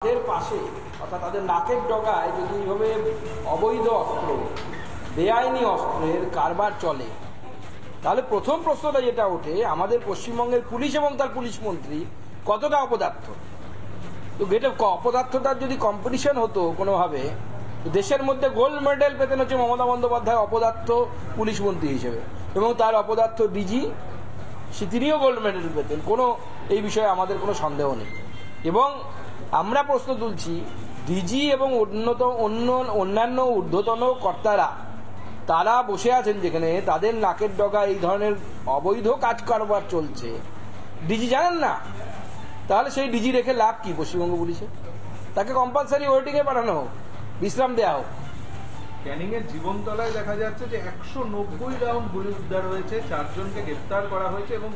এর পাশে অর্থাৎ তাদের নাকের ডগায় যদি এইভাবে অবৈধ অস্ত্র, বেআইনি অস্ত্রের কারবার চলে, তাহলে প্রথম প্রশ্নটা যেটা ওঠে, আমাদের পশ্চিমবঙ্গের পুলিশ এবং তার পুলিশ মন্ত্রী কতটা অপদার্থ। তো এটা অপদার্থতার যদি কম্পিটিশন হতো কোনোভাবে, দেশের মধ্যে গোল্ড মেডেল পেতেন হচ্ছে মমতা বন্দ্যোপাধ্যায় অপদার্থ পুলিশ মন্ত্রী হিসেবে, এবং তার অপদার্থ ডিজি তিনিও গোল্ড মেডেল পেতেন, কোনো এই বিষয়ে আমাদের কোনো সন্দেহ নেই। এবং আমরা প্রশ্ন তুলছি, ডিজি এবং অন্যান্য ঊর্ধ্বতন কর্তারা তারা বসে আছেন যেখানে, তাদের নাকের ডগা এই ধরনের অবৈধ কাজ কারবার চলছে, ডিজি জানেন না, তাহলে সেই ডিজি রেখে লাভ কি পশ্চিমবঙ্গ পুলিশে? তাকে কম্পালসারি ওয়েটিংয়ে পাঠানো হোক, বিশ্রাম দেওয়া হোক। ক্যানিং এর জীবনতলায় দেখা যাচ্ছে যে 190 রাউন্ড গুলি উদ্ধার হয়েছে, 4 জনকে গ্রেফতার করা হয়েছে এবং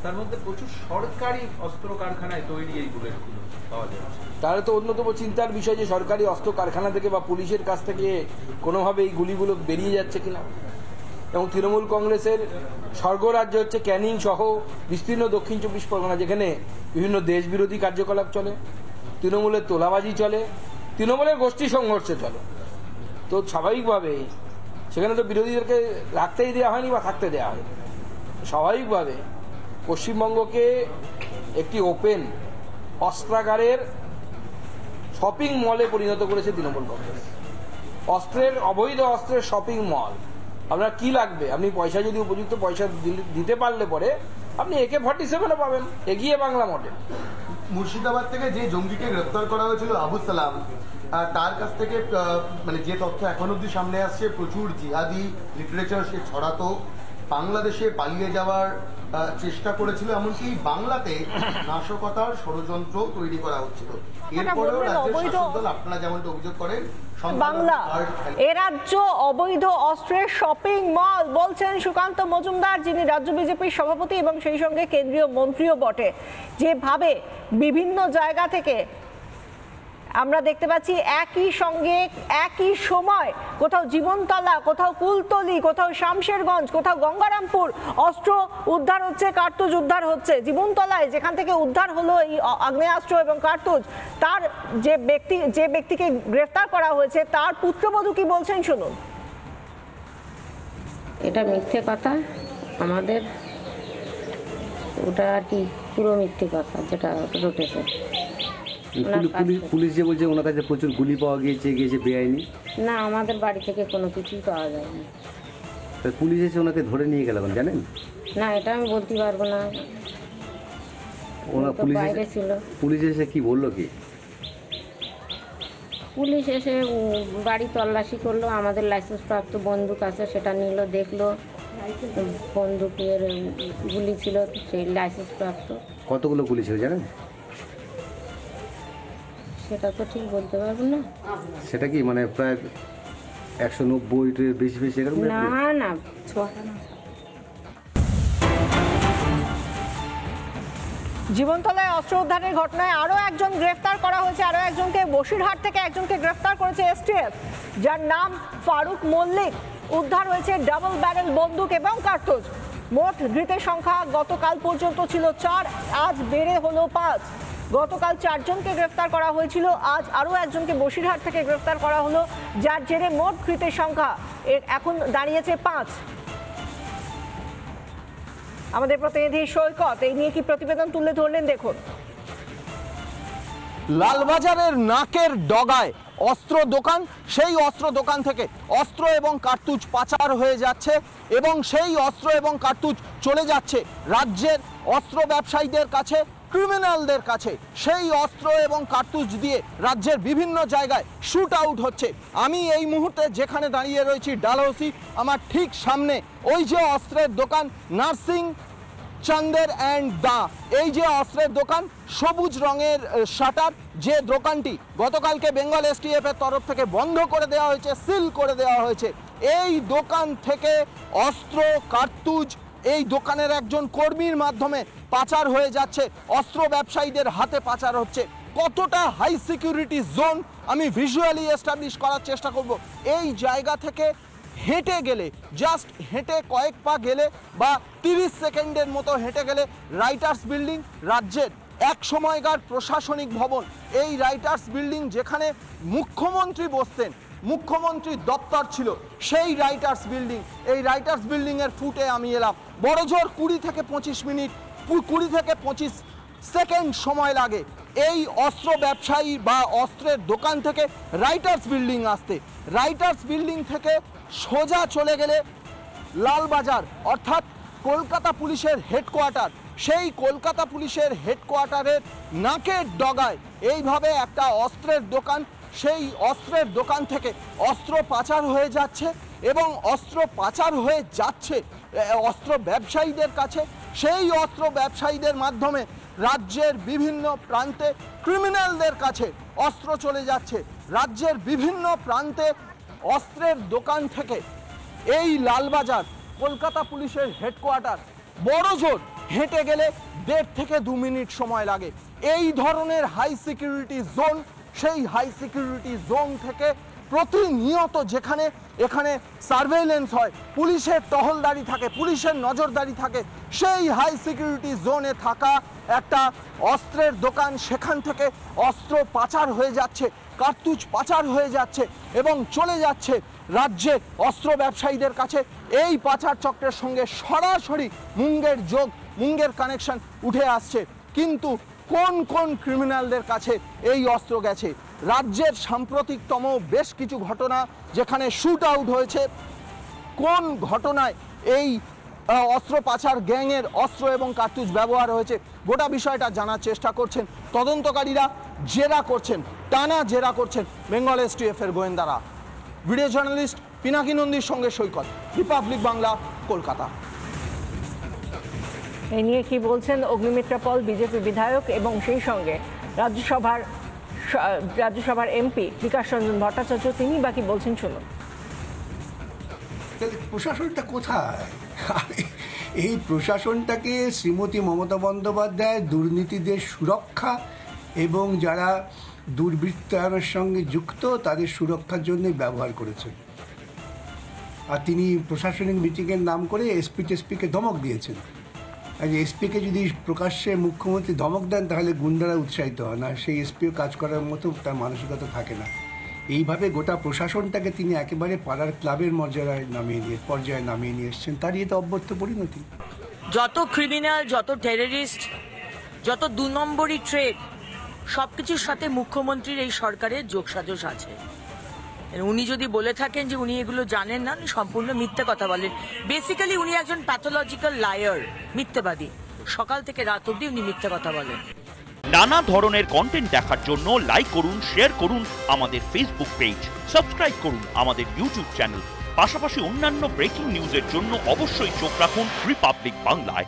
তার মধ্যে প্রচুর সরকারি অস্ত্র কারখানায় তৈরি এই বুলেটগুলো পাওয়া যাচ্ছে। তাহলে তো অন্যতম চিন্তার বিষয় যে সরকারি অস্ত্র কারখানা থেকে বা পুলিশের কাছ থেকে কোনোভাবে এই গুলিগুলো বেরিয়ে যাচ্ছে কিনা। এবং তৃণমূল কংগ্রেসের স্বর্গরাজ্য হচ্ছে ক্যানিং সহ বিস্তীর্ণ দক্ষিণ 24 পরগনা, যেখানে বিভিন্ন দেশবিরোধী কার্যকলাপ চলে, তৃণমূলের তোলাবাজি চলে, তৃণমূলের গোষ্ঠী সংঘর্ষ চলে। তো স্বাভাবিকভাবে সেখানে তো বিরোধীদেরকে রাখতেই দেওয়া হয়নি বা থাকতে দেওয়া হয়নি। স্বাভাবিকভাবে পশ্চিমবঙ্গকে একটি ওপেন অস্ত্রাগারের শপিং মলে পরিণত করেছে তৃণমূল কংগ্রেস। অবৈধ অস্ত্রের শপিং মল। আপনার কি লাগবে? আপনি পয়সা যদি উপযুক্ত পয়সা দিতে পারলে পরে আপনি AK-47ও পাবেন, এগিয়ে বাংলা মডেল। মুর্শিদাবাদ থেকে যে জঙ্গিকে গ্রেফতার করা হয়েছিল আবু সালাম, তার কাছ থেকে মানে যে তথ্য এখন অব্দি সামনে আসছে, প্রচুর জিহাদি লিটারেচার সে ছড়াতো, বাংলাদেশে পালিয়ে যাওয়ার চেষ্টা করেছিল, এমনকি বাংলাতে নাশকতার ষড়যন্ত্র তৈরি করা হচ্ছিল। এরপরেও রাজ্যের শাসক দল, আপনারা যেমনটা অভিযোগ করেন, বাংলা এ রাজ্য অবৈধ অস্ত্রের শপিং মল বলছেন সুকান্ত মজুমদার, যিনি রাজ্য বিজেপির সভাপতি এবং সেই সঙ্গে কেন্দ্রীয় মন্ত্রীও বটে। যেভাবে বিভিন্ন জায়গা থেকে আমরা দেখতে পাচ্ছি একই সঙ্গে একই সময় কোথাও জীবনতলা, কোথাও কুলতলি, কোথাও শামশেরগঞ্জ, কোথাও গঙ্গারামপুর অস্ত্র উদ্ধার হচ্ছে, কার্তুজ উদ্ধার হচ্ছে। জীবনতলায় যেখান থেকে উদ্ধার হলো এই আগ্নেয়াস্ত্র এবং কার্তুজ, তার যে ব্যক্তিকে গ্রেফতার করা হয়েছে তার পুত্রবধূ কি বলছেন শুনুন। এটা মিথ্যে কথা, আমাদের ওটা আর কি পুরো মিথ্যে কথা যেটা রটেছে। পুলিশ যে বলছে ওনার কাছে প্রচুর গুলি পাওয়া গিয়েছে বেআইনি। না, আমাদের বাড়ি থেকে কোনো কিছুই পাওয়া যায়নি। পুলিশ এসে ওনাকে ধরে নিয়ে গেল, জানেন? না, এটা আমি বলতে পারবো না। ওনা বাইরে ছিল। পুলিশ এসে কি বললো কি? পুলিশ এসে বাড়ি তল্লাশি করলো, আমাদের লাইসেন্স প্রাপ্ত বন্দুক আছে সেটা নিল, দেখলো বন্দুকের গুলি ছিল সেই লাইসেন্স প্রাপ্ত। কতগুলো গুলি ছিল জানেন? সেটা তো ঠিক বলতে পারবো না। সেটা কি মানে প্রায় 190 বেশি এরকম? না না, জীবনতলায় অস্ত্র উদ্ধারের ঘটনায় আরো একজন গ্রেফতার করা হয়েছে, আরো একজনকে বসিরহাট থেকে একজনকে গ্রেফতার করেছে STF, যার নাম ফারুক মল্লিক। উদ্ধার হয়েছে ডাবল ব্যারেল বন্দুক এবং কার্তুজ। মোট ধৃতের সংখ্যা গতকাল পর্যন্ত ছিল 4, আজ বেড়ে হলো 5। গতকাল 4 জনকে গ্রেফতার করা হয়েছিল, আজ আরও একজনকে বসিরহাট থেকে গ্রেফতার করা হলো, যার জেরে মোট ধৃতের সংখ্যা এখন দাঁড়িয়েছে 5। আমাদের প্রতিনিধি সৈকত এই নিয়ে কি প্রতিবেদন তুলে ধরলেন দেখুন। লালবাজারের নাকের ডগায় অস্ত্র দোকান, সেই অস্ত্র দোকান থেকে অস্ত্র এবং কার্তুজ পাচার হয়ে যাচ্ছে এবং সেই অস্ত্র এবং কার্তুজ চলে যাচ্ছে রাজ্যের অস্ত্র ব্যবসায়ীদের কাছে, ক্রিমিনালদের কাছে। সেই অস্ত্র এবং কার্তুজ দিয়ে রাজ্যের বিভিন্ন জায়গায় শুট আউট হচ্ছে। আমি এই মুহূর্তে যেখানে দাঁড়িয়ে রয়েছি ডালহৌসি, আমার ঠিক সামনে ওই যে অস্ত্রের দোকান নার্সিং চান্দের অ্যান্ড দা, এই যে অস্ত্রের দোকান, সবুজ রঙের শাটার, যে দোকানটি গতকালকে বেঙ্গল STF এর তরফ থেকে বন্ধ করে দেওয়া হয়েছে, সিল করে দেওয়া হয়েছে। এই দোকান থেকে অস্ত্র কার্তুজ এই দোকানের একজন কর্মীর মাধ্যমে পাচার হয়ে যাচ্ছে, অস্ত্র ব্যবসায়ীদের হাতে পাচার হচ্ছে। কতটা হাই সিকিউরিটি জোন আমি ভিজুয়ালি এস্টাবলিশ করার চেষ্টা করব। এই জায়গা থেকে হেঁটে গেলে, জাস্ট হেঁটে কয়েক পা গেলে বা 30 সেকেন্ডের মতো হেঁটে গেলে রাইটার্স বিল্ডিং, রাজ্যের এক সময়কার প্রশাসনিক ভবন, এই রাইটার্স বিল্ডিং যেখানে মুখ্যমন্ত্রী বসতেন, মুখ্যমন্ত্রীর দপ্তর ছিল, সেই রাইটার্স বিল্ডিং, এই রাইটার্স বিল্ডিংয়ের ফুটে আমি এলাম। বড়জোর 20 থেকে 25 সেকেন্ড সময় লাগে এই অস্ত্র ব্যবসায়ী বা অস্ত্রের দোকান থেকে রাইটার্স বিল্ডিং আসতে। রাইটার্স বিল্ডিং থেকে সোজা চলে গেলে লালবাজার, অর্থাৎ কলকাতা পুলিশের হেডকোয়ার্টার। সেই কলকাতা পুলিশের হেডকোয়ার্টারের নাকের ডগায় এইভাবে একটা অস্ত্রের দোকান, সেই অস্ত্রের দোকান থেকে অস্ত্র পাচার হয়ে যাচ্ছে এবং অস্ত্র পাচার হয়ে যাচ্ছে অস্ত্র ব্যবসায়ীদের কাছে। সেই অস্ত্র ব্যবসায়ীদের মাধ্যমে রাজ্যের বিভিন্ন প্রান্তে ক্রিমিনালদের কাছে অস্ত্র চলে যাচ্ছে। রাজ্যের বিভিন্ন প্রান্তে অস্ত্রের দোকান থেকে এই লালবাজার কলকাতা পুলিশের হেডকোয়ার্টার বড়জোর হেঁটে গেলে 1.5 থেকে 2 মিনিট সময় লাগে। এই ধরনের হাই সিকিউরিটি জোন, সেই হাই সিকিউরিটি জোন থেকে প্রতিনিয়ত যেখানে এখানে সার্ভেইলেন্স হয়, পুলিশের টহলদারি থাকে, পুলিশের নজরদারি থাকে, সেই হাই সিকিউরিটি জোনে থাকা একটা অস্ত্রের দোকান, সেখান থেকে অস্ত্র পাচার হয়ে যাচ্ছে, কার্তুজ পাচার হয়ে যাচ্ছে এবং চলে যাচ্ছে রাজ্যের অস্ত্র ব্যবসায়ীদের কাছে। এই পাচার চক্রের সঙ্গে সরাসরি মুঙ্গের কানেকশন উঠে আসছে। কিন্তু কোন কোন ক্রিমিনালদের কাছে এই অস্ত্র গেছে? রাজ্যের সাম্প্রতিকতম বেশ কিছু ঘটনা যেখানে শুট আউট হয়েছে, কোন ঘটনায় এই অস্ত্র পাচার গ্যাংয়ের অস্ত্র এবং কার্তুজ ব্যবহার হয়েছে, গোটা বিষয়টা জানার চেষ্টা করছেন তদন্তকারীরা, জেরা করছেন, টানা জেরা করছেন বেঙ্গল STF এর গোয়েন্দারা। ভিডিও জার্নালিস্ট পিনাকি নন্দীর সঙ্গে সৈকত, রিপাবলিক বাংলা, কলকাতা। এ নিয়ে কি বলছেন অগ্নিমিত্রা পল, বিজেপি বিধায়ক এবং সেই সঙ্গে রাজ্যসভার MP বিকাশ রঞ্জন ভট্টাচার্য, তিনি বাকি বলছেন শুনুন। প্রশাসনটা কোথায়? এই প্রশাসনটাকে শ্রীমতী মমতা বন্দ্যোপাধ্যায় দুর্নীতিদের সুরক্ষা এবং যারা দুর্বৃত্তায়নের সঙ্গে যুক্ত তাদের সুরক্ষার জন্যই ব্যবহার করেছেন। আর তিনি প্রশাসনিক মিটিংয়ের নাম করে SP-কে ধমক দিয়েছেন। আর SP-কে যদি প্রকাশ্যে মুখ্যমন্ত্রী ধমক দেন তাহলে গুন্ডারা উৎসাহিত হয় না, সেই SP-ও কাজ করার মতো তার মানসিকতা থাকে না। এইভাবে গোটা প্রশাসনটাকে তিনি একেবারে পাড়ার ক্লাবের পর্যায়ে নামিয়ে নিয়ে এসছেন, তারই এটা অব্যর্থ পরিণতি। যত ক্রিমিনাল, যত টেররিস্ট, যত 2 নম্বরি ট্রেড, সব কিছুর সাথে মুখ্যমন্ত্রীর এই সরকারের যোগসাজশ আছে। উনি যদি বলে থাকেন যে উনি এগুলো জানেন না, উনি সম্পূর্ণ মিথ্যে কথা বলেন। বেসিক্যালি উনি একজন প্যাথোলজিক্যাল লায়ার, মিথ্যেবাদী। সকাল থেকে রাত অবধি উনি মিথ্যে কথা বলেন। নানা ধরনের কন্টেন্ট দেখার জন্য লাইক করুন, শেয়ার করুন আমাদের ফেসবুক পেজ, সাবস্ক্রাইব করুন আমাদের ইউটিউব চ্যানেল। পাশাপাশি অন্যান্য ব্রেকিং নিউজের জন্য অবশ্যই চোখ রাখুন রিপাবলিক বাংলায়।